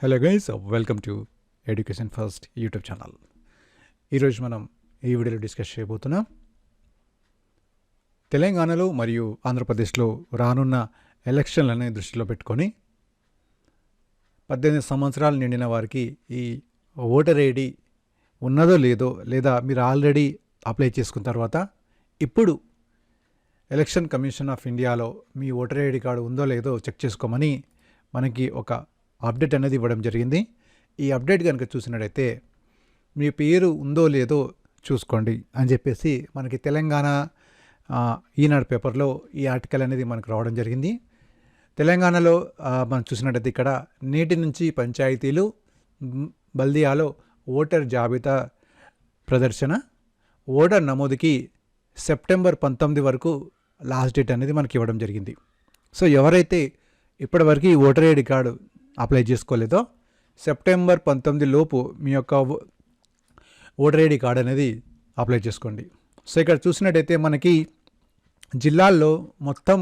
Hello guys, welcome to education first YouTube channel. ఈరోజు మనం ఈ వీడియోలో డిస్కస్ చేయబోతున్నాం తెలంగాణలో మరియు ఆంధ్రప్రదేశ్లో రానున్న ఎలక్షన్లని దృష్టిలో పెట్టుకొని 18 సంవత్సరాలు నిండిన వారికి ఈ ఓటర్ ఐడి ఉన్నదో లేదో, లేదా మీరు ఆల్రెడీ అప్లై చేసుకున్న తర్వాత ఇప్పుడు ఎలక్షన్ కమిషన్ ఆఫ్ ఇండియాలో మీ ఓటర్ ఐడి కార్డు ఉందో లేదో చెక్ చేసుకోమని మనకి ఒక అప్డేట్ అనేది ఇవ్వడం జరిగింది. ఈ అప్డేట్ కనుక చూసినట్టయితే మీ పేరు ఉందో లేదో చూసుకోండి అని చెప్పేసి మనకి తెలంగాణ ఈనాడు పేపర్లో ఈ ఆర్టికల్ అనేది మనకు రావడం జరిగింది. తెలంగాణలో మనం చూసినట్టయితే ఇక్కడ నేటి నుంచి పంచాయతీలు బల్దియాలో ఓటర్ జాబితా ప్రదర్శన, ఓటర్ నమోదుకి సెప్టెంబర్ 19 వరకు లాస్ట్ డేట్ అనేది మనకి ఇవ్వడం జరిగింది. సో ఎవరైతే ఇప్పటివరకు ఈ ఓటర్ ఐడి కార్డు అప్లై చేసుకోలేదో సెప్టెంబర్ 19 లోపు మీ యొక్క ఓటర్ ఐడి కార్డు అనేది అప్లై చేసుకోండి. సో ఇక్కడ చూసినట్టయితే మనకి జిల్లాల్లో మొత్తం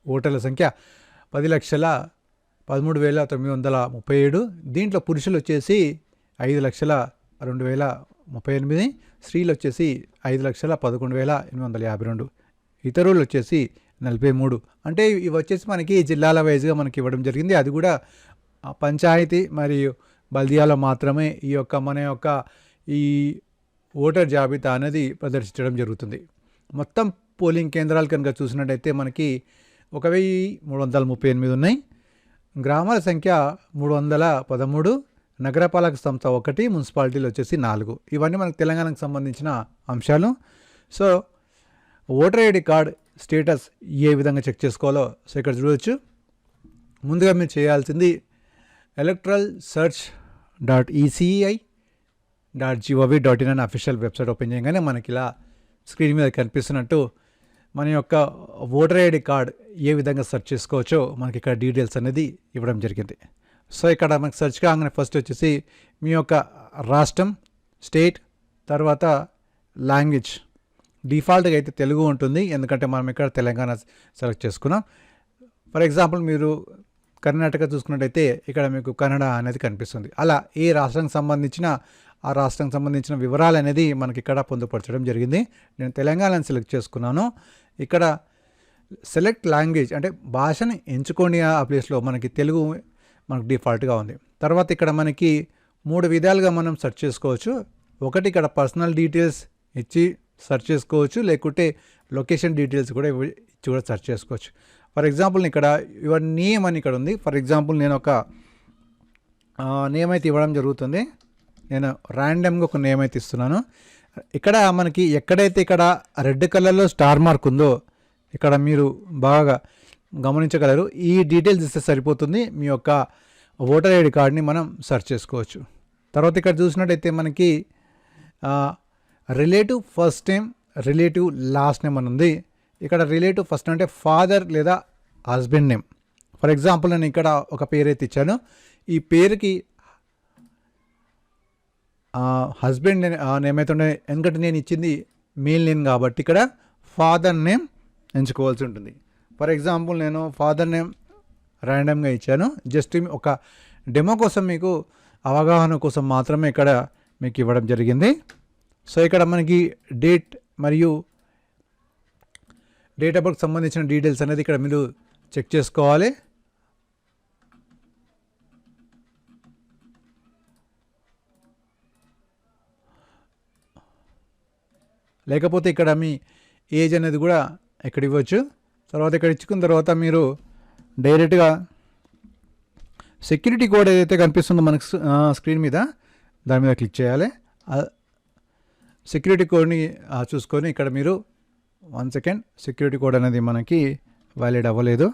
ఓటర్ల సంఖ్య 10,13,937. దీంట్లో పురుషులు వచ్చేసి 5,02,038, స్త్రీలు వచ్చేసి 5,11,852, ఇతరులు వచ్చేసి 43. అంటే ఇవి వచ్చేసి మనకి జిల్లాల వైజ్గా మనకి ఇవ్వడం జరిగింది. అది కూడా పంచాయతీ మరియు బల్దియాలో మాత్రమే మన యొక్క ఈ ఓటర్ జాబితా అనేది ప్రదర్శించడం జరుగుతుంది. మొత్తం పోలింగ్ కేంద్రాలు కనుక చూసినట్టయితే మనకి 1,338 ఉన్నాయి. గ్రామాల సంఖ్య 313, నగరపాలక సంస్థ 1, మున్సిపాలిటీలు వచ్చేసి 4. ఇవన్నీ మనకు తెలంగాణకు సంబంధించిన అంశాలు. So voter ID card status ఏ విధంగా చెక్ చేసుకోవాలో సో ఇక్కడ చూడవచ్చు. ముందుగా మీరు చేయాల్సింది electoralsearch.eci.gov.in అనే అఫీషియల్ వెబ్సైట్ ఓపెన్ చేయగానే మనకి ఇలా స్క్రీన్ మీద కనిపిస్తున్నట్టు మన యొక్క ఓటర్ ఐడి కార్డ్ ఏ విధంగా సెర్చ్ చేసుకోవచ్చో మనకి ఇక్కడ డీటెయిల్స్ అనేది ఇవ్వడం జరిగింది. సో ఇక్కడ మనకి సెర్చ్ కాగానే ఫస్ట్ వచ్చేసి మీ యొక్క రాష్ట్రం, స్టేట్, తర్వాత లాంగ్వేజ్. డిఫాల్ట్గా అయితే తెలుగు ఉంటుంది, ఎందుకంటే మనం ఇక్కడ తెలంగాణ సెలెక్ట్ చేసుకున్నాం. ఫర్ ఎగ్జాంపుల్ మీరు కర్ణాటక చూసుకున్నట్టయితే ఇక్కడ మీకు కన్నడ అనేది కనిపిస్తుంది. అలా ఏ రాష్ట్రానికి సంబంధించిన ఆ రాష్ట్రానికి సంబంధించిన వివరాలు అనేది మనకి ఇక్కడ పొందుపరచడం జరిగింది. నేను తెలంగాణను సెలెక్ట్ చేసుకున్నాను. ఇక్కడ సెలెక్ట్ లాంగ్వేజ్ అంటే భాషని ఎంచుకోండి. ఆ ప్లేస్లో మనకి తెలుగు మనకు డిఫాల్ట్గా ఉంది. తర్వాత ఇక్కడ మనకి 3 విధాలుగా మనం సెర్చ్ చేసుకోవచ్చు. ఒకటి ఇక్కడ పర్సనల్ డీటెయిల్స్ ఇచ్చి సెర్చ్ చేసుకోవచ్చు, లేకుంటే లొకేషన్ డీటెయిల్స్ కూడా ఇచ్చి కూడా సెర్చ్ చేసుకోవచ్చు. ఫర్ ఎగ్జాంపుల్ ఇక్కడ యువర్ నేమ్ అని ఇక్కడ ఉంది. ఫర్ ఎగ్జాంపుల్ నేను ఒక నేమ్ అయితే ఇవ్వడం జరుగుతుంది. నేను ర్యాండమ్గా ఒక నేమ్ అయితే ఇస్తున్నాను. ఇక్కడ మనకి ఎక్కడైతే ఇక్కడ రెడ్ కలర్లో స్టార్ మార్క్ ఉందో ఇక్కడ మీరు బాగా గమనించగలరు. ఈ డీటెయిల్స్ ఇస్తే సరిపోతుంది. మీ యొక్క ఓటర్ ఐడి కార్డ్ని మనం సెర్చ్ చేసుకోవచ్చు. తర్వాత ఇక్కడ చూసినట్టయితే మనకి relative first name, relative last name అని ఉంది. ఇక్కడ రిలేటివ్ ఫస్ట్ అంటే ఫాదర్ లేదా హస్బెండ్ నేమ్. ఫర్ ఎగ్జాంపుల్ నేను ఇక్కడ ఒక పేరు అయితే ఇచ్చాను. ఈ పేరుకి హస్బెండ్ నేమ్ అయితే ఉండే, ఎందుకంటే నేను ఇచ్చింది మేల్ నేమ్ కాబట్టి ఇక్కడ ఫాదర్ నేమ్ ఎంచుకోవాల్సి ఉంటుంది. ఫర్ ఎగ్జాంపుల్ నేను ఫాదర్ నేమ్ ర్యాండమ్గా ఇచ్చాను. జస్ట్ ఒక డెమో కోసం, మీకు అవగాహన కోసం మాత్రమే ఇక్కడ మీకు ఇవ్వడం జరిగింది. సో ఇక్కడ మనకి డేట్ మరియు డేట్ ఆఫ్ బర్త్ సంబంధించిన డీటెయిల్స్ అనేది ఇక్కడ మీరు చెక్ చేసుకోవాలి. లేకపోతే ఇక్కడ మీ ఏజ్ అనేది కూడా ఇక్కడ ఇవ్వచ్చు. తర్వాత ఇక్కడ ఇచ్చుకున్న తర్వాత మీరు డైరెక్ట్గా సెక్యూరిటీ కోడ్ ఏదైతే కనిపిస్తుందో మనకు స్క్రీన్ మీద, దాని మీద క్లిక్ చేయాలి. సెక్యూరిటీ కోడ్ని చూసుకొని ఇక్కడ మీరు 1 సెకండ్, సెక్యూరిటీ కోడ్ అనేది మనకి వ్యాలిడ్ అవ్వలేదు.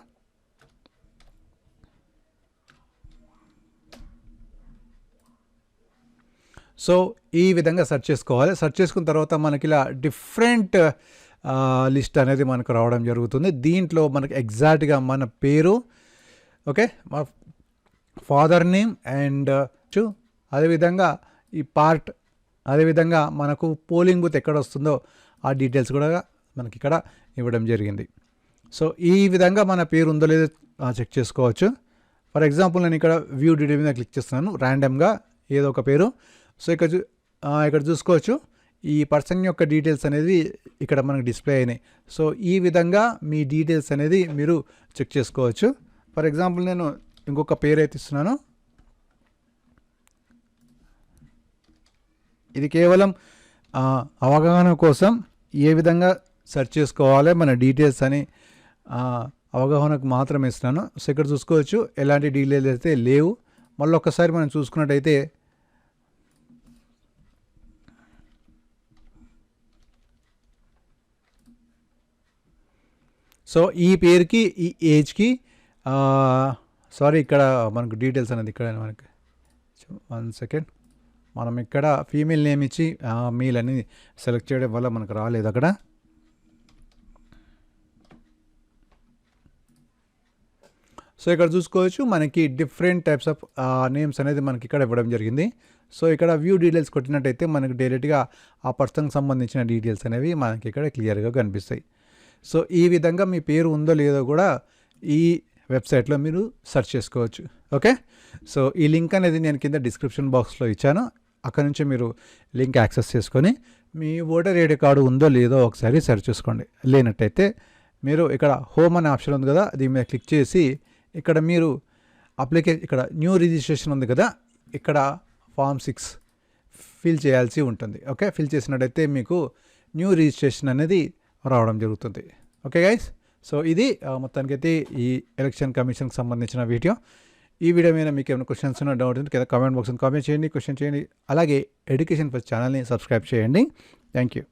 సో ఈ విధంగా సెర్చ్ చేసుకోవాలి. సెర్చ్ చేసుకున్న తర్వాత మనకి ఇలా డిఫరెంట్ లిస్ట్ అనేది మనకు రావడం జరుగుతుంది. దీంట్లో మనకి ఎగ్జాక్ట్గా మన పేరు, ఓకే, మా ఫాదర్ నేమ్ అండ్ అదేవిధంగా ఈ పార్ట్, అదేవిధంగా మనకు పోలింగ్ బూత్ ఎక్కడ వస్తుందో ఆ డీటెయిల్స్ కూడా మనకి ఇక్కడ ఇవ్వడం జరిగింది. సో ఈ విధంగా మన పేరు ఉందో లేదో చెక్ చేసుకోవచ్చు. ఫర్ ఎగ్జాంపుల్ నేను ఇక్కడ వ్యూ డీటెయిల్ మీద క్లిక్ చేస్తున్నాను, ర్యాండమ్గా ఏదో ఒక పేరు. సో ఇక్కడ చూసుకోవచ్చు ఈ పర్సన్ యొక్క డీటెయిల్స్ అనేది ఇక్కడ మనకు డిస్ప్లే అయినాయి. సో ఈ విధంగా మీ డీటెయిల్స్ అనేది మీరు చెక్ చేసుకోవచ్చు. ఫర్ ఎగ్జాంపుల్ నేను ఇంకొక పేరు అయితే ఇస్తున్నాను. ఇది కేవలం అవగాహన కోసం ఏ విధంగా సెర్చ్ చేసుకోవాలి మన డీటెయిల్స్ అని అవగాహనకు మాత్రమే ఇస్తున్నాను. సో ఇక్కడ చూసుకోవచ్చు ఎలాంటి డీటెయిల్స్ అయితే లేవు. మళ్ళీ ఒక్కసారి మనం చూసుకున్నట్టయితే సో ఈ పేరుకి ఈ ఏజ్కి సారీ ఇక్కడ మనకు డీటెయిల్స్ అనేది ఇక్కడ మనకి 1 సెకండ్ మనం ఇక్కడ ఫీమేల్ నేమ్ ఇచ్చి మేల్ అని సెలెక్ట్ చేయడం వల్ల మనకు రాలేదు అక్కడ. సో ఇక్కడ చూసుకోవచ్చు మనకి డిఫరెంట్ టైప్స్ ఆఫ్ నేమ్స్ అనేది మనకి ఇక్కడ ఇవ్వడం జరిగింది. సో ఇక్కడ వ్యూ డీటెయిల్స్ కొట్టినట్టయితే మనకు డైరెక్ట్గా ఆ పర్సన్కి సంబంధించిన డీటెయిల్స్ అనేవి మనకి ఇక్కడ క్లియర్గా కనిపిస్తాయి. సో ఈ విధంగా మీ పేరు ఉందో లేదో కూడా ఈ వెబ్సైట్లో మీరు సెర్చ్ చేసుకోవచ్చు. ఓకే, సో ఈ లింక్ అనేది నేను కింద డిస్క్రిప్షన్ బాక్స్లో ఇచ్చాను. అక్కడ నుంచి మీరు లింక్ యాక్సెస్ చేసుకొని మీ ఓటర్ ఐడి కార్డు ఉందో లేదో ఒకసారి సెర్చ్ చేసుకోండి. లేనట్టయితే మీరు ఇక్కడ హోమ్ అనే ఆప్షన్ ఉంది కదా, దీని మీద క్లిక్ చేసి ఇక్కడ మీరు ఇక్కడ న్యూ రిజిస్ట్రేషన్ ఉంది కదా, ఇక్కడ ఫామ్ 6 ఫిల్ చేయాల్సి ఉంటుంది. ఓకే, ఫిల్ చేసినట్టయితే మీకు న్యూ రిజిస్ట్రేషన్ అనేది రావడం జరుగుతుంది. ఓకే గైస్, సో ఇది మొత్తానికైతే ఈ ఎలక్షన్ కమిషన్కి సంబంధించిన వీడియో. ఈ వీడియో మీద మీకు ఏమైనా క్వశ్చన్స్ ఉన్న డౌట్ ఉంటే కింద కామెంట్ బాక్స్ని కామెంట్ చేయండి, క్వశ్చన్ చేయండి. అలాగే ఎడ్యుకేషన్ ఫస్ట్ ఛానల్ని సబ్స్క్రైబ్ చేయండి. Thank you.